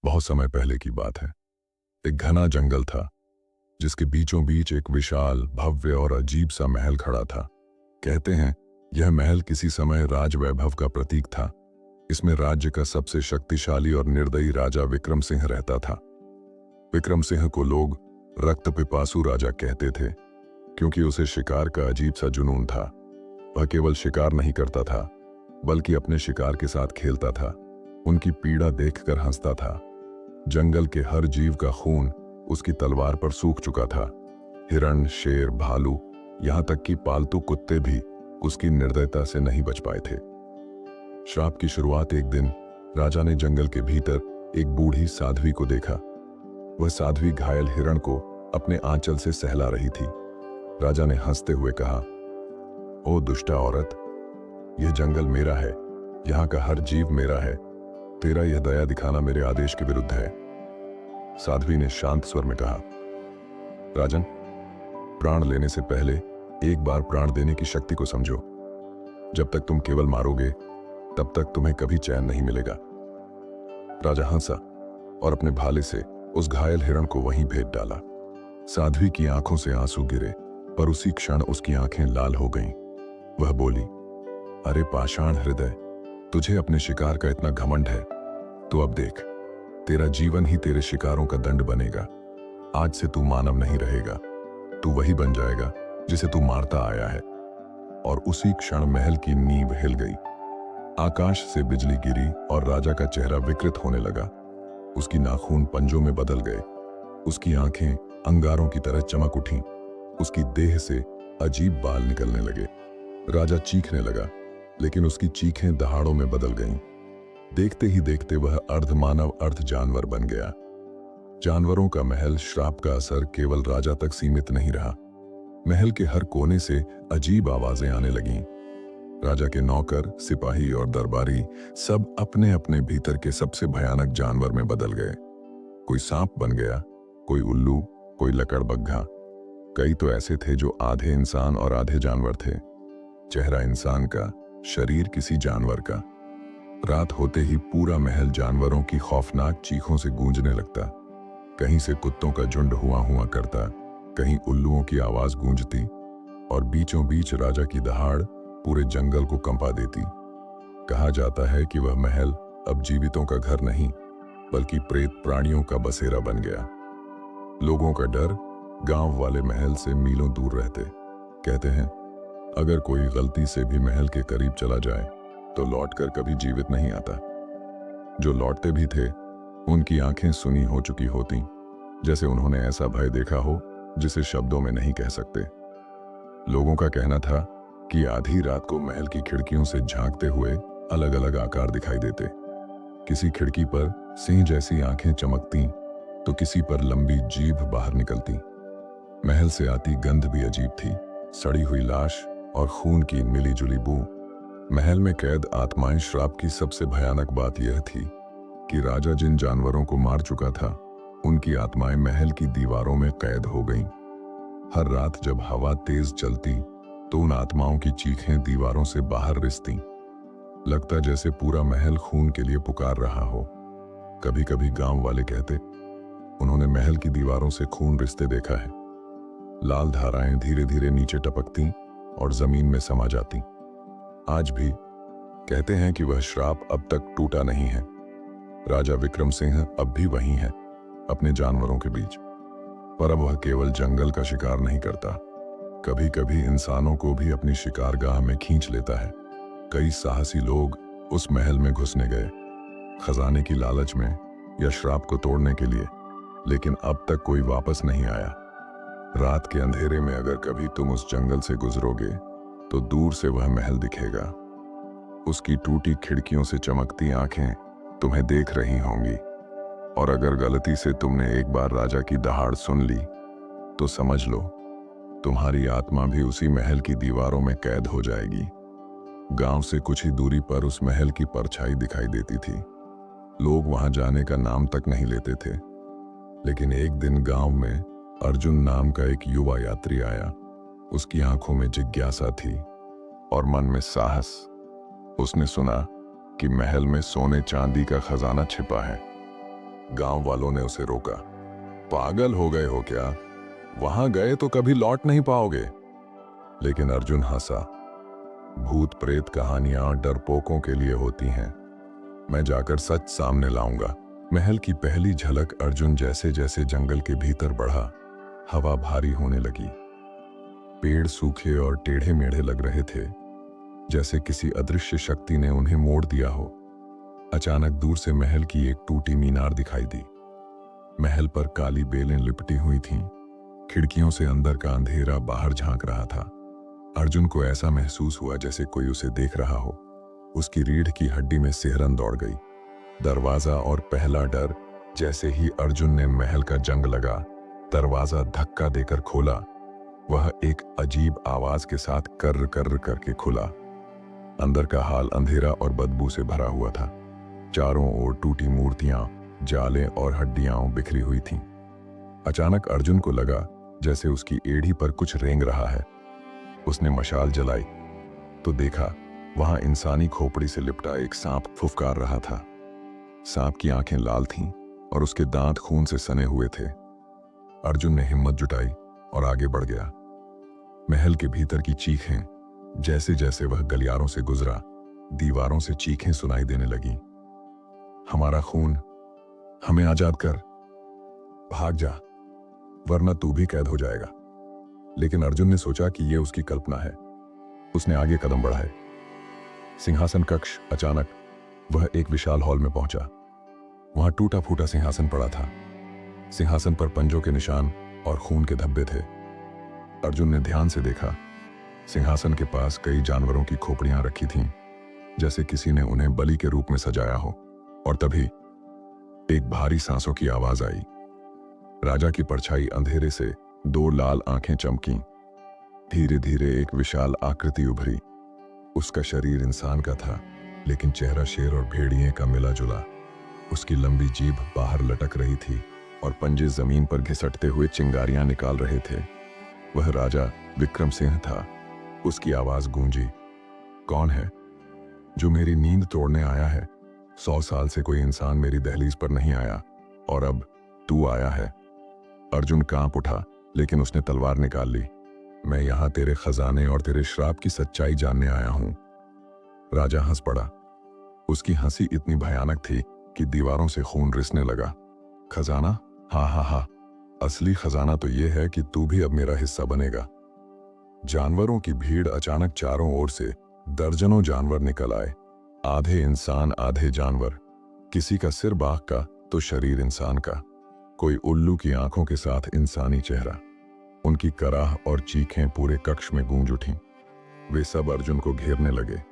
बहुत समय पहले की बात है। एक घना जंगल था जिसके बीचों बीच एक विशाल, भव्य और अजीब सा महल खड़ा था। कहते हैं यह महल किसी समय राज वैभव का प्रतीक था। इसमें राज्य का सबसे शक्तिशाली और निर्दयी राजा विक्रम सिंह रहता था। विक्रम सिंह को लोग रक्त पिपासु राजा कहते थे क्योंकि उसे शिकार का अजीब सा जुनून था। वह केवल शिकार नहीं करता था बल्कि अपने शिकार के साथ खेलता था, उनकी पीड़ा देखकर हंसता था। जंगल के हर जीव का खून उसकी तलवार पर सूख चुका था। हिरण, शेर, भालू, यहां तक कि पालतू कुत्ते भी उसकी निर्दयता से नहीं बच पाए थे। श्राप की शुरुआत एक दिन राजा ने जंगल के भीतर एक बूढ़ी साध्वी को देखा। वह साध्वी घायल हिरण को अपने आंचल से सहला रही थी। राजा ने हंसते हुए कहा, ओ दुष्टा औरत, यह जंगल मेरा है, यहाँ का हर जीव मेरा है। तेरा यह दया दिखाना मेरे आदेश के विरुद्ध है। साध्वी ने शांत स्वर में कहा, राजन, प्राण लेने से पहले एक बार प्राण देने की शक्ति को समझो। जब तक तुम केवल मारोगे तब तक तुम्हें कभी चैन नहीं मिलेगा। राजा हंसा और अपने भाले से उस घायल हिरण को वहीं भेज डाला। साध्वी की आंखों से आंसू गिरे, पर उसी क्षण उसकी आंखें लाल हो गईं। वह बोली, अरे पाषाण हृदय, तुझे अपने शिकार का इतना घमंड है तो अब देख, तेरा जीवन ही तेरे शिकारों का दंड बनेगा। आज से तू मानव नहीं रहेगा, तू वही बन जाएगा जिसे तू मारता आया है। और उसी क्षण महल की नींव हिल गई। आकाश से बिजली गिरी और राजा का चेहरा विकृत होने लगा। उसकी नाखून पंजों में बदल गए, उसकी आंखें अंगारों की तरह चमक उठीं, उसकी देह से अजीब बाल निकलने लगे। राजा चीखने लगा, लेकिन उसकी चीखें दहाड़ों में बदल गईं। देखते ही देखते वह अर्ध मानव अर्ध जानवर बन गया। जानवरों का महल श्राप का असर केवल राजा तक सीमित नहीं रहा। महल के हर कोने से अजीब आवाजें आने लगीं। राजा के नौकर, सिपाही और दरबारी सब अपने अपने भीतर के सबसे भयानक जानवर में बदल गए। कोई सांप बन गया, कोई उल्लू, कोई लकड़बग्घा। कई तो ऐसे थे जो आधे इंसान और आधे जानवर थे। चेहरा इंसान का, शरीर किसी जानवर का। रात होते ही पूरा महल जानवरों की खौफनाक चीखों से गूंजने लगता। कहीं से कुत्तों का झुंड हुआ हुआ करता, कहीं उल्लुओं की आवाज गूंजती, और बीचों बीच राजा की दहाड़ पूरे जंगल को कंपा देती। कहा जाता है कि वह महल अब जीवितों का घर नहीं बल्कि प्रेत प्राणियों का बसेरा बन गया। लोगों का डर गांव वाले महल से मीलों दूर रहते। कहते हैं अगर कोई गलती से भी महल के करीब चला जाए तो लौटकर कभी जीवित नहीं आता। जो लौटते भी थे उनकी आंखें सुनी हो चुकी होती, जैसे उन्होंने ऐसा भय देखा हो जिसे शब्दों में नहीं कह सकते। लोगों का कहना था कि आधी रात को महल की खिड़कियों से झांकते हुए अलग अलग आकार दिखाई देते। किसी खिड़की पर सिंह जैसी आंखें चमकती तो किसी पर लंबी जीभ बाहर निकलती। महल से आती गंध भी अजीब थी, सड़ी हुई लाश और खून की मिली जुली बू। महल में कैद आत्माएं। श्राप की सबसे भयानक बात यह थी कि राजा जिन जानवरों को मार चुका था उनकी आत्माएं महल की दीवारों में कैद हो गईं। हर रात जब हवा तेज चलती तो उन आत्माओं की चीखें दीवारों से बाहर रिसतीं। लगता जैसे पूरा महल खून के लिए पुकार रहा हो। कभी कभी गांव वाले कहते उन्होंने महल की दीवारों से खून रिसते देखा है। लाल धाराएं धीरे धीरे नीचे टपकती और जमीन में समा जाती। आज भी कहते हैं कि वह श्राप अब तक टूटा नहीं है। राजा विक्रम सिंह अब भी वहीं है, अपने जानवरों के बीच। पर अब वह केवल जंगल का शिकार नहीं करता, कभी कभी इंसानों को भी अपनी शिकारगाह में खींच लेता है। कई साहसी लोग उस महल में घुसने गए, खजाने की लालच में या श्राप को तोड़ने के लिए, लेकिन अब तक कोई वापस नहीं आया। रात के अंधेरे में अगर कभी तुम उस जंगल से गुजरोगे तो दूर से वह महल दिखेगा। उसकी टूटी खिड़कियों से चमकती आंखें तुम्हें देख रही होंगी। और अगर गलती से तुमने एक बार राजा की दहाड़ सुन ली तो समझ लो तुम्हारी आत्मा भी उसी महल की दीवारों में कैद हो जाएगी। गांव से कुछ ही दूरी पर उस महल की परछाई दिखाई देती थी। लोग वहां जाने का नाम तक नहीं लेते थे। लेकिन एक दिन गांव में अर्जुन नाम का एक युवा यात्री आया। उसकी आंखों में जिज्ञासा थी और मन में साहस। उसने सुना कि महल में सोने चांदी का खजाना छिपा है। गांव वालों ने उसे रोका। पागल हो गए हो क्या? वहां गए तो कभी लौट नहीं पाओगे। लेकिन अर्जुन हंसा। भूत प्रेत कहानियां डरपोकों के लिए होती हैं। मैं जाकर सच सामने लाऊंगा। महल की पहली झलक अर्जुन जैसे जैसे जंगल के भीतर बढ़ा, हवा भारी होने लगी। पेड़ सूखे और टेढ़े मेढ़े लग रहे थे, जैसे किसी अदृश्य शक्ति ने उन्हें मोड़ दिया हो। अचानक दूर से महल की एक टूटी मीनार दिखाई दी। महल पर काली बेलें लिपटी हुई थीं। खिड़कियों से अंदर का अंधेरा बाहर झांक रहा था। अर्जुन को ऐसा महसूस हुआ जैसे कोई उसे देख रहा हो। उसकी रीढ़ की हड्डी में सिहरन दौड़ गई। दरवाजा और पहला डर। जैसे ही अर्जुन ने महल का जंग लगा, दरवाजा धक्का देकर खोला। वह एक अजीब आवाज के साथ कर्र कर्र करके खुला। अंदर का हाल अंधेरा और बदबू से भरा हुआ था। चारों ओर टूटी मूर्तियां, जाले और हड्डियां बिखरी हुई थीं। अचानक अर्जुन को लगा जैसे उसकी एड़ी पर कुछ रेंग रहा है। उसने मशाल जलाई तो देखा वहां इंसानी खोपड़ी से लिपटा एक सांप फुफकार रहा था। सांप की आंखें लाल थीं और उसके दांत खून से सने हुए थे। अर्जुन ने हिम्मत जुटाई और आगे बढ़ गया। महल के भीतर की चीखें, जैसे जैसे वह गलियारों से गुजरा, दीवारों से चीखें सुनाई देने लगीं। हमारा खून, हमें आजाद कर, भाग जा, वरना तू भी कैद हो जाएगा। लेकिन अर्जुन ने सोचा कि यह उसकी कल्पना है। उसने आगे कदम बढ़ाए। सिंहासन कक्ष। अचानक वह एक विशाल हॉल में पहुंचा। वहां टूटा फूटा सिंहासन पड़ा था। सिंहासन पर पंजों के निशान और खून के धब्बे थे। अर्जुन ने ध्यान से देखा। सिंहासन के पास कई जानवरों की खोपड़ियां रखी थीं, जैसे किसी ने उन्हें बलि के रूप में सजाया हो। और तभी एक भारी सांसों की आवाज आई। राजा की परछाई अंधेरे से दो लाल आंखें चमकीं। धीरे धीरे एक विशाल आकृति उभरी। उसका शरीर इंसान का था, लेकिन चेहरा शेर और भेड़िए का मिला जुला। उसकी लंबी जीभ बाहर लटक रही थी और पंजे जमीन पर घिसटते हुए चिंगारियां निकाल रहे थे। वह राजा विक्रम सिंह था। उसकी आवाज गूंजी, कौन है जो मेरी नींद तोड़ने आया है? 100 साल से कोई इंसान मेरी दहलीज पर नहीं आया, और अब तू आया है। अर्जुन कांप उठा, लेकिन उसने तलवार निकाल ली। मैं यहां तेरे खजाने और तेरे श्राप की सच्चाई जानने आया हूं। राजा हंस पड़ा। उसकी हंसी इतनी भयानक थी कि दीवारों से खून रिसने लगा। खजाना? हा हा हा, असली खजाना तो यह है कि तू भी अब मेरा हिस्सा बनेगा। जानवरों की भीड़। अचानक चारों ओर से दर्जनों जानवर निकल आए। आधे इंसान आधे जानवर। किसी का सिर बाघ का तो शरीर इंसान का। कोई उल्लू की आंखों के साथ इंसानी चेहरा। उनकी कराह और चीखें पूरे कक्ष में गूंज उठीं। वे सब अर्जुन को घेरने लगे।